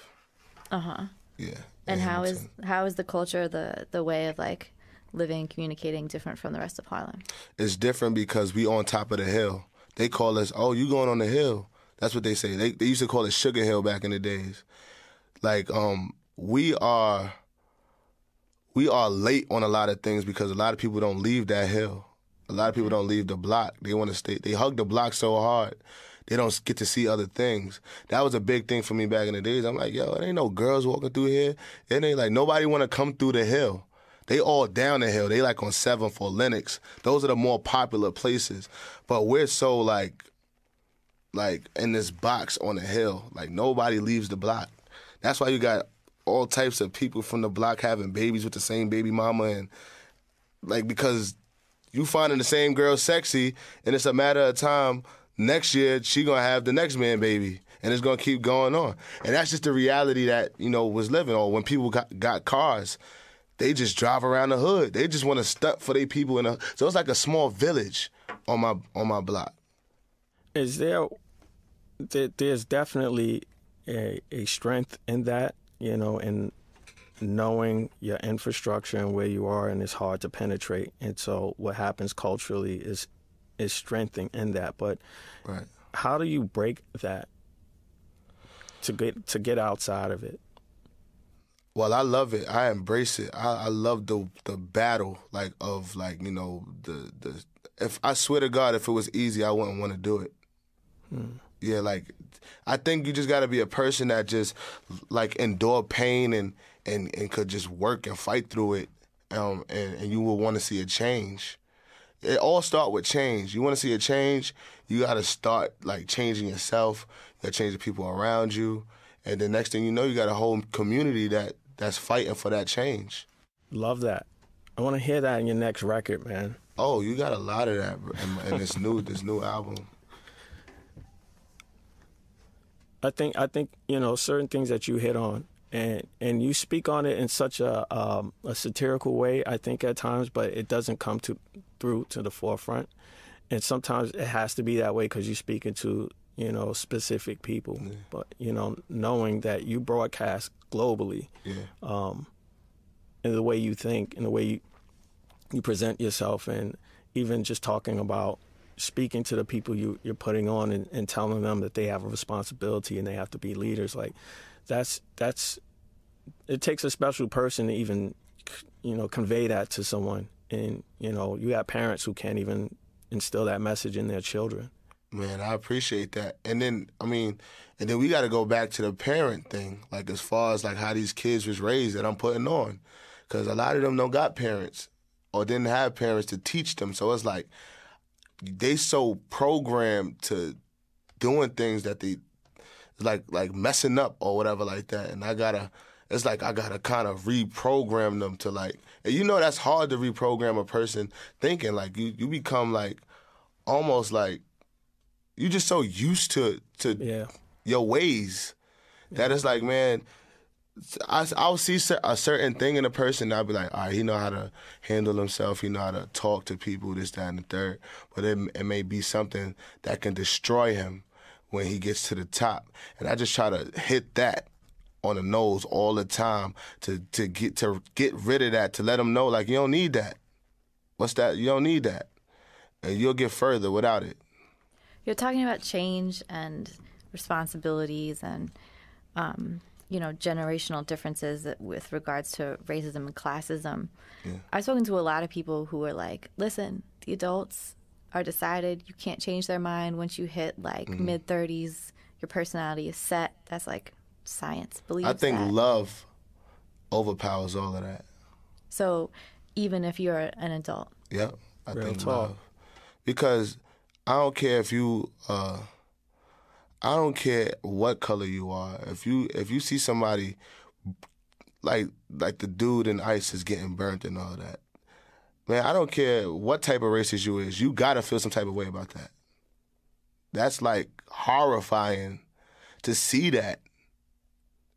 Yeah. And how is the culture, the way of like living and communicating different from the rest of Harlem? It's different because we on top of the hill. They call us, oh, you going on the hill. That's what they say. They used to call it Sugar Hill back in the days. Like, we are late on a lot of things because a lot of people don't leave that hill. A lot of people don't leave the block. They want to stay. They hug the block so hard, they don't get to see other things. That was a big thing for me back in the days. I'm like, yo, there ain't no girls walking through here. It ain't like nobody want to come through the hill. They all down the hill. They like on 7th or Lenox. Those are the more popular places. But we're so like in this box on the hill. Like nobody leaves the block. That's why you got all types of people from the block having babies with the same baby mama, and like because you finding the same girl sexy, and it's a matter of time. Next year she gonna have the next man baby, and it's gonna keep going on. And that's just the reality that was living. Or when people got cars, they just drive around the hood. They just want to stunt for their people so it's like a small village on my block. Is there's definitely a strength in that, in knowing your infrastructure and where you are, and it's hard to penetrate. And so what happens culturally is strengthening in that. But right. How do you break that to get outside of it? Well, I love it. I embrace it. I love the battle, if I swear to God, if it was easy, I wouldn't want to do it. Yeah, I think you just got to be a person that just endure pain and could just work and fight through it, and you will want to see a change. It all starts with change. You want to see a change, you got to start changing yourself. You got to change the people around you, and the next thing you know, you got a whole community that's fighting for that change. Love that. I want to hear that in your next record, man. Oh, you got a lot of that in this new album. I think certain things that you hit on, and you speak on it in such a satirical way, I think at times, but it doesn't come through to the forefront. And sometimes it has to be that way because you're speaking to specific people. Yeah. But knowing that you broadcast globally, in the way you think, in the way you present yourself, and even just talking about speaking to the people you're putting on and telling them that they have a responsibility and they have to be leaders, like that's it takes a special person to even convey that to someone. And you have parents who can't even instill that message in their children. Man, I appreciate that. And then we got to go back to the parent thing, like as far as like how these kids was raised that I'm putting on, because a lot of them don't got parents or didn't have parents to teach them. So it's like they so programmed to doing things that they like messing up or whatever like that. And I gotta kind of reprogram them to like, and that's hard to reprogram a person thinking. Like you become like almost like you just so used to your ways that it's like, man, I'll see a certain thing in a person and I'll be like, all right, he know how to handle himself, he know how to talk to people, this, that, and the third. But it may be something that can destroy him when he gets to the top. And I just try to hit that on the nose all the time to get rid of that, to let him know, like, you don't need that. What's that? You don't need that. And you'll get further without it. You're talking about change and responsibilities and generational differences with regards to racism and classism. Yeah. I've spoken to a lot of people who are like, listen, the adults are decided. You can't change their mind. Once you hit like mid-30s, your personality is set. That's like science believes that. I think love overpowers all of that. So even if you're an adult. Yeah, I think love. Because I don't care if you... I don't care what color you are. If you see somebody like the dude in ICE is getting burnt and all that, man, I don't care what type of racist you is. You gotta feel some type of way about that. That's like horrifying to see that.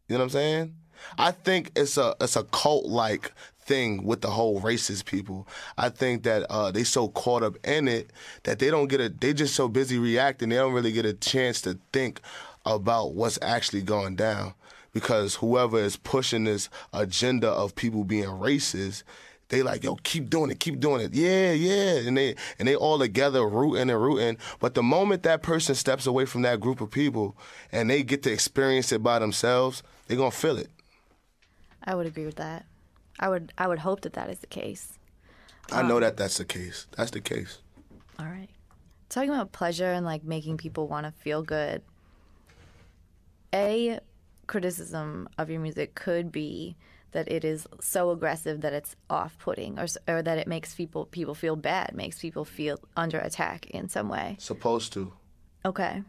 You know what I'm saying? I think it's a cult-like thing with the whole racist people. I think that they so caught up in it that they just so busy reacting, they don't really get a chance to think about what's actually going down. Because whoever is pushing this agenda of people being racist, they like, yo, keep doing it. Yeah. And they all together rooting. But the moment that person steps away from that group of people and they get to experience it by themselves, they're gonna feel it. I would agree with that. I would hope that is the case. I know that's the case. That's the case. All right. Talking about pleasure and like making people want to feel good. A criticism of your music could be that it is so aggressive that it's off-putting, or that it makes people feel bad, makes people feel under attack in some way. Supposed to. Okay.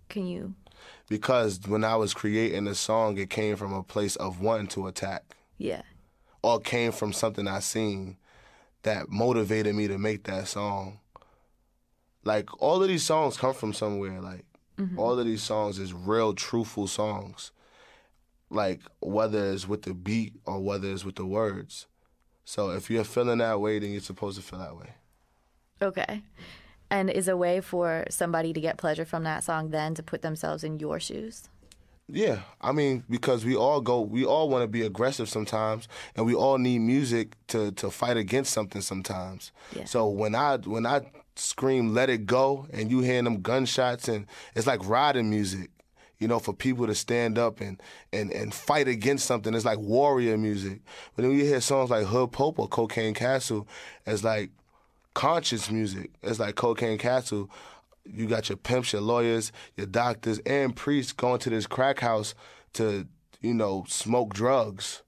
Can you? Because when I was creating the song, it came from a place of wanting to attack. Yeah. Or came from something I seen that motivated me to make that song. Like, all of these songs come from somewhere. Like, all of these songs is real, truthful songs. Like, whether it's with the beat or whether it's with the words. So if you're feeling that way, then you're supposed to feel that way. Okay. And is a way for somebody to get pleasure from that song then to put themselves in your shoes? Yeah, I mean, because we all want to be aggressive sometimes, and we all need music to fight against something sometimes. Yeah. So when I scream "Let It Go" and you hearing them gunshots, and it's like riding music, for people to stand up and fight against something. It's like warrior music. But then when you hear songs like Hood Pope or Cocaine Castle, it's like conscious music. It's like Cocaine Castle. You got your pimps, your lawyers, your doctors, and priests going to this crack house to, smoke drugs.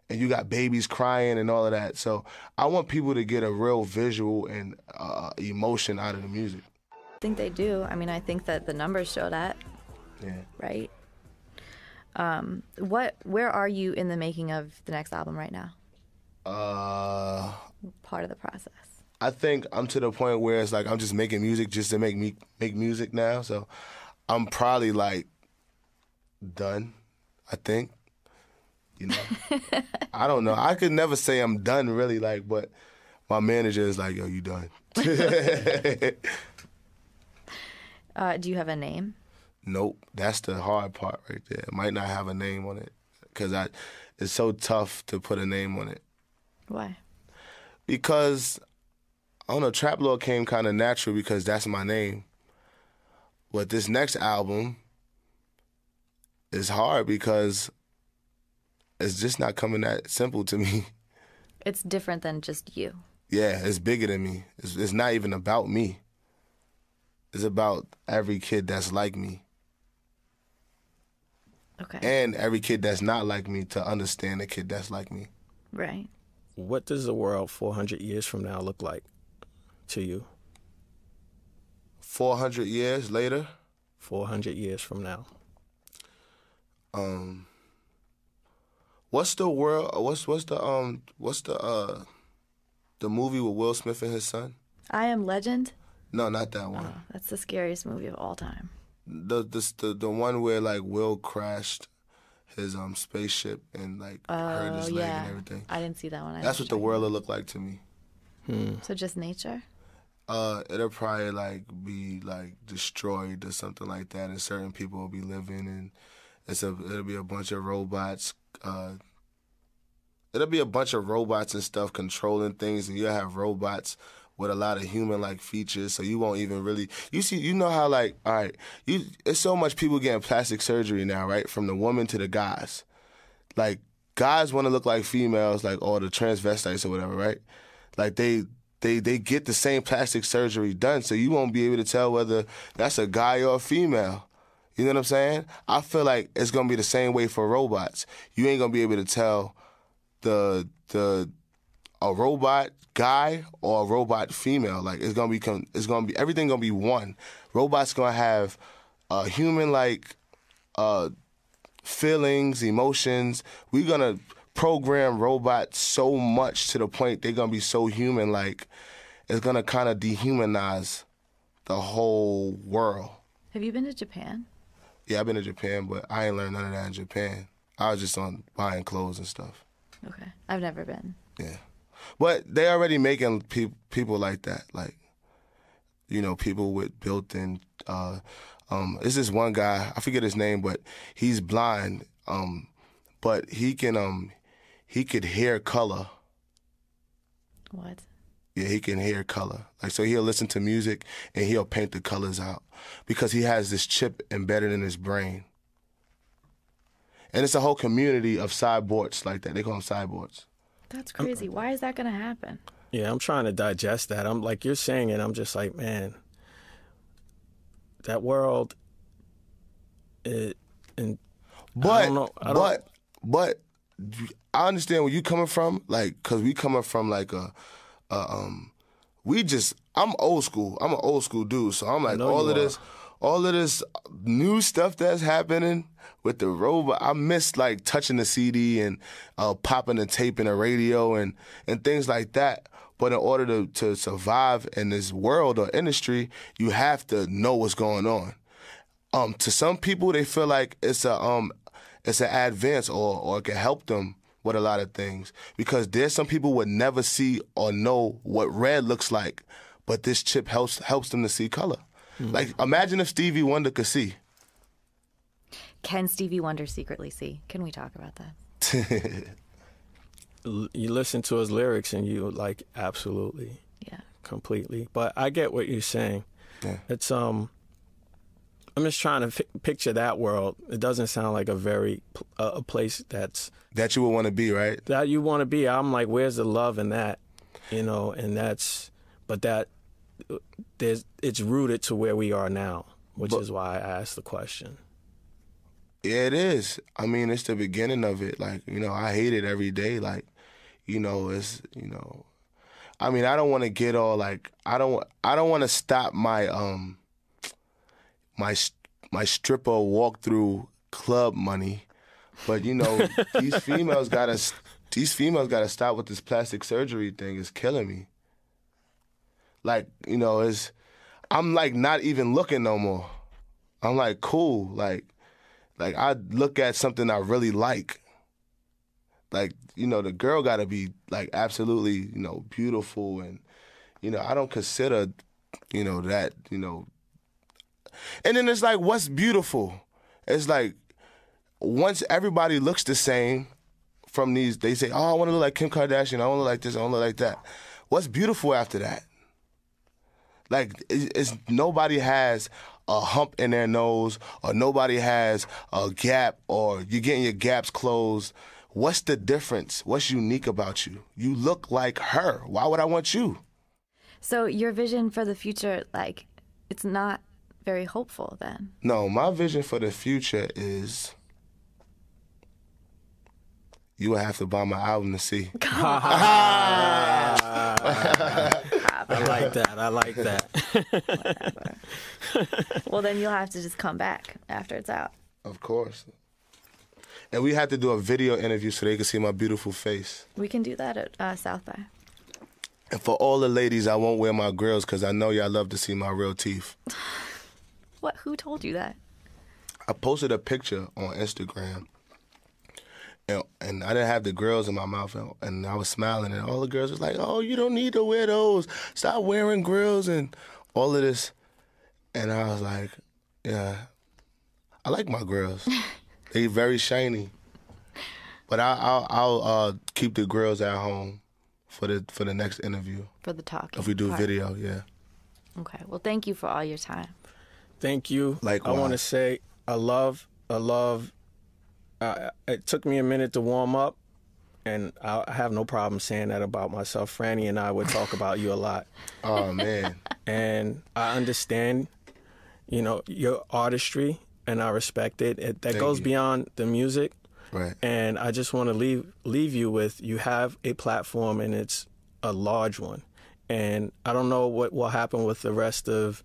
And you got babies crying and all of that. So I want people to get a real visual and emotion out of the music. I think they do. I mean, I think that the numbers show that. Yeah. Right? Where are you in the making of the next album right now? Part of the process. I think I'm to the point where it's like I'm just making music just to make music now. So I'm probably like done, I think. You know, I don't know. I could never say I'm done really, like, but my manager is like, yo, you done. Do you have a name? Nope. That's the hard part right there. It might not have a name on it because it's so tough to put a name on it. Why? Because, I don't know, Trap Lord came kind of natural because that's my name. But this next album is hard because it's just not coming that simple to me. It's different than just you. Yeah, it's bigger than me. It's not even about me. It's about every kid that's like me. Okay. And every kid that's not like me to understand a kid that's like me. Right. What does the world 400 years from now look like to you? 400 years later? 400 years from now. What's the world? What's the movie with Will Smith and his son? I Am Legend? No, not that one. Oh, that's the scariest movie of all time. The one where like Will crashed his spaceship and like hurt his leg and everything. I didn't see that one. That's what the world will look like to me. So just nature? It'll probably like be like destroyed or something like that, and certain people will be living, and it'll be a bunch of robots. It'll be a bunch of robots and stuff controlling things, and you'll have robots with a lot of human-like features, so you won't even really... You know how, like, all right, it's so much people getting plastic surgery now, right, from the woman to the guys. Like, guys want to look like females, like, or the transvestites or whatever, right? Like, they get the same plastic surgery done, so you won't be able to tell whether that's a guy or a female. You know what I'm saying? I feel like it's going to be the same way for robots. You ain't going to be able to tell a robot guy or a robot female. Like, it's gonna be everything gonna be one. Robots gonna have human like feelings, emotions. We're gonna program robots so much to the point they're gonna be so human, like it's gonna kind of dehumanize the whole world. Have you been to Japan? Yeah, I've been to Japan, but I ain't learned none of that in Japan. I was just on buying clothes and stuff. Okay. I've never been. Yeah. But they already making people like that, like, you know, people with built-in. It's this one guy, I forget his name, but he's blind, but he could hear color. What? Yeah, he can hear color. Like, so he'll listen to music and he'll paint the colors out because he has this chip embedded in his brain. And it's a whole community of cyborgs like that. They call them cyborgs. That's crazy. Why is that going to happen? Yeah, I'm trying to digest that. I'm like, you're saying it, I'm just like, man, that world, but I understand where you coming from, like, cause we coming from like I'm old school. I'm an old school dude, so I'm like all of this new stuff that's happening with the robot. I miss like touching the CD and popping the tape in the radio and things like that. But in order to survive in this world or industry, you have to know what's going on. To some people, they feel like it's an advance or it can help them with a lot of things, because there's some people would never see or know what red looks like, but this chip helps them to see color. Mm-hmm. Like, imagine if Stevie Wonder could see. Can Stevie Wonder secretly see? Can we talk about that? You listen to his lyrics and you like, absolutely. Yeah. Completely. But I get what you're saying. Yeah. It's I'm just trying to picture that world. It doesn't sound like a place that you would want to be, right? That you want to be. I'm like, where's the love in that? You know, and it's rooted to where we are now, which is why I asked the question. Yeah, it is. I mean, it's the beginning of it. Like, you know, I hate it every day. Like, you know, it's, you know, I mean, I don't want to get all like, I don't want to stop my my stripper walk-through club money, but you know, these females gotta stop with this plastic surgery thing. It's killing me. Like, you know, I'm like not even looking no more. I'm like, cool, like Like, I look at something I really like. Like, you know, the girl got to be, like, absolutely, you know, beautiful. And, you know, I don't consider, you know, that, you know. And then it's like, what's beautiful? It's like, once everybody looks the same from these, they say, oh, I want to look like Kim Kardashian. I want to look like this. I want to look like that. What's beautiful after that? Like, it's nobody has a hump in their nose, or nobody has a gap, or you're getting your gaps closed. What's the difference? What's unique about you? You look like her. Why would I want you? So your vision for the future, like, it's not very hopeful then. No, my vision for the future is you will have to buy my album to see. I like that. I like that. Whatever. Well, then you'll have to just come back after it's out. Of course. And we have to do a video interview so they can see my beautiful face. We can do that at South by. And for all the ladies, I won't wear my grills because I know y'all love to see my real teeth. What? Who told you that? I posted a picture on Instagram, and I didn't have the grills in my mouth, and I was smiling, and all the girls was like, oh, you don't need to wear those. Stop wearing grills and all of this. And I was like, yeah, I like my grills. They very shiny. But I'll keep the grills at home for the next interview. For the talk. If we do video, yeah. Okay. Well, thank you for all your time. Thank you. Likewise. I want to say I love. It took me a minute to warm up, and I have no problem saying that about myself. Franny and I would talk about you a lot. Oh, man. And I understand, you know, your artistry, and I respect it. That goes beyond the music. Right. And I just want to leave you with, you have a platform, and it's a large one. And I don't know what will happen with the rest of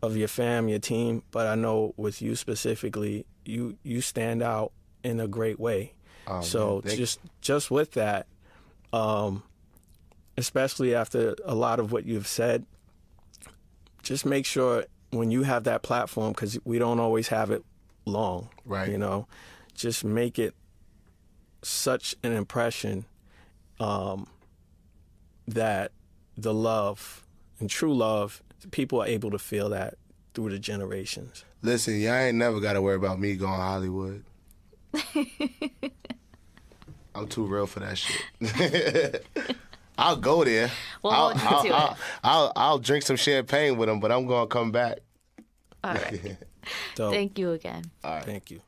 your fam, your team, but I know with you specifically, you stand out in a great way. Oh, so just with that, especially after a lot of what you've said, just make sure when you have that platform, because we don't always have it long, right? You know, just make it such an impression that the love and true love, people are able to feel that through the generations. Listen, y'all ain't never got to worry about me going to Hollywood. I'm too real for that shit. I'll go there. Well, I'll drink some champagne with them, but I'm going to come back. All right. Thank you again. All right. Thank you.